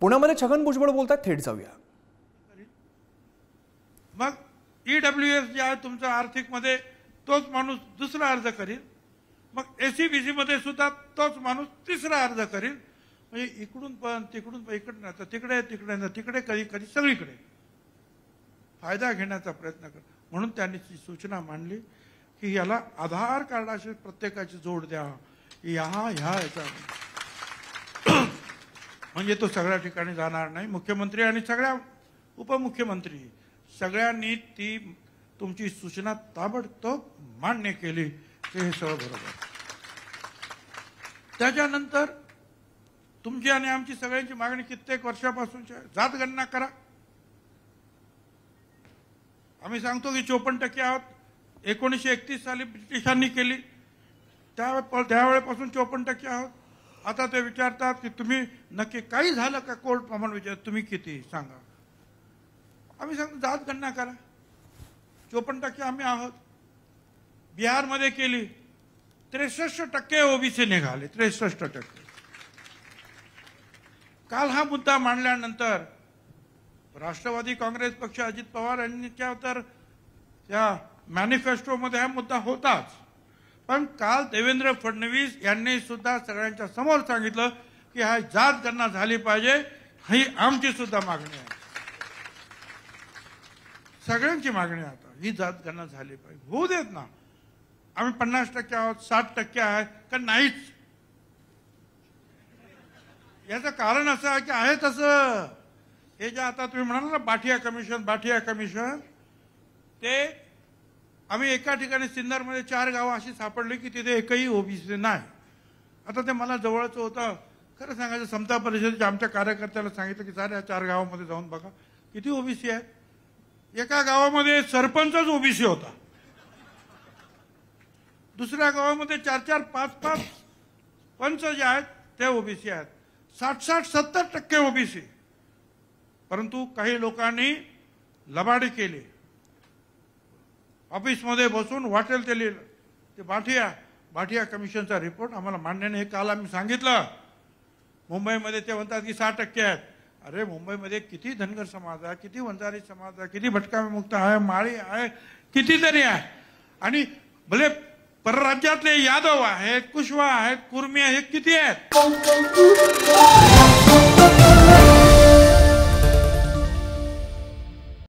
पुण्यामध्ये छगन भुजबळ बोलतात, थेट जाऊया. मग ईडब्ल्यूएस जे आहे तुमचा आर्थिक मध्ये तोच माणूस दुसरा अर्ज करील, मग एसीबीसी मध्ये सुद्धा तोच माणूस तिसरा अर्ज करील. म्हणजे इकडून पण तिकडून पण, इकडे नाही तर तिकडे, तिकडे नाही तिकडे, कधी कधी सगळीकडे फायदा घेण्याचा प्रयत्न कर. म्हणून त्यांनी ती सूचना मांडली की याला आधार कार्डाशी प्रत्येकाची जोड द्या, ह्या याचा म्हणजे तो सगळ्या ठिकाणी जाणार नाही. मुख्यमंत्री आणि सगळ्या उपमुख्यमंत्री सगळ्यांनी ती तुमची सूचना ताबडतोब मान्य केली. हे सगळं बरोबर. त्याच्यानंतर तुमची आणि आमची सगळ्यांची मागणी कित्येक वर्षापासूनची आहे, जात गणना करा. आम्ही सांगतो की 54% आहोत. 1931 साली ब्रिटिशांनी केली, त्यावेळेपासून 54% आहोत. आता ते विचारतात की तुम्ही नक्की काही झालं का, कोर्ट प्रमाण विचार तुम्ही किती सांगा. आम्ही सांगतो जात गणना करा. 54% आम्ही आहोत. बिहारमध्ये केली, 63% ओबीसी निघाले. 63%. काल हा मुद्दा मांडल्यानंतर राष्ट्रवादी काँग्रेस पक्ष, अजित पवार यांनी तर त्या मॅनिफेस्टोमध्ये हा मुद्दा होताच. पण काल देवेंद्र फडणवीस यांनी सुद्धा सगळ्यांच्या समोर सांगितलं की हा जात गणना झाली पाहिजे, ही आमची सुद्धा मागणी आहे. सगळ्यांची मागणी आहे आता, ही जात गणना झाली पाहिजे. होऊ देत ना. आम्ही 50% आहोत, 60% आहे का नाहीच. याचं कारण असं आहे की आहे तसं. हे जे आता तुम्ही म्हणाल ना बाठिया कमिशन, ते आम्ही एका ठिकाणी सिन्नरमध्ये 4 गावं अशी सापडली की तिथे एकही ओबीसी नाही. आता ते मला जवळचं होतं. खरं सांगायचं, समता परिषदेच्या आमच्या कार्यकर्त्याला सांगितलं की सर या 4 गावामध्ये जाऊन बघा किती ओबीसी आहेत. एका गावामध्ये सरपंचच ओबीसी होता, दुसऱ्या गावामध्ये 4-4, 5-5 पंच जे आहेत ते ओबीसी आहेत. 60-70% ओबीसी. परंतु काही लोकांनी लबाडी केली. ऑफिसमध्ये बसून वाटेल ते लिहिलं. ते बाठिया कमिशनचा रिपोर्ट आम्हाला मान्य नाही. हे काल आम्ही सांगितलं. मुंबईमध्ये ते म्हणतात की 6% आहेत. अरे मुंबईमध्ये किती धनगर समाज आहे, किती वंजारी समाज आहे, किती भटका विमुक्त आहे, माळी आहे, कितीतरी आहे. आणि भले परराज्यातले यादव आहेत, कुशवा आहेत, कुर्मी आहेत, किती आहेत.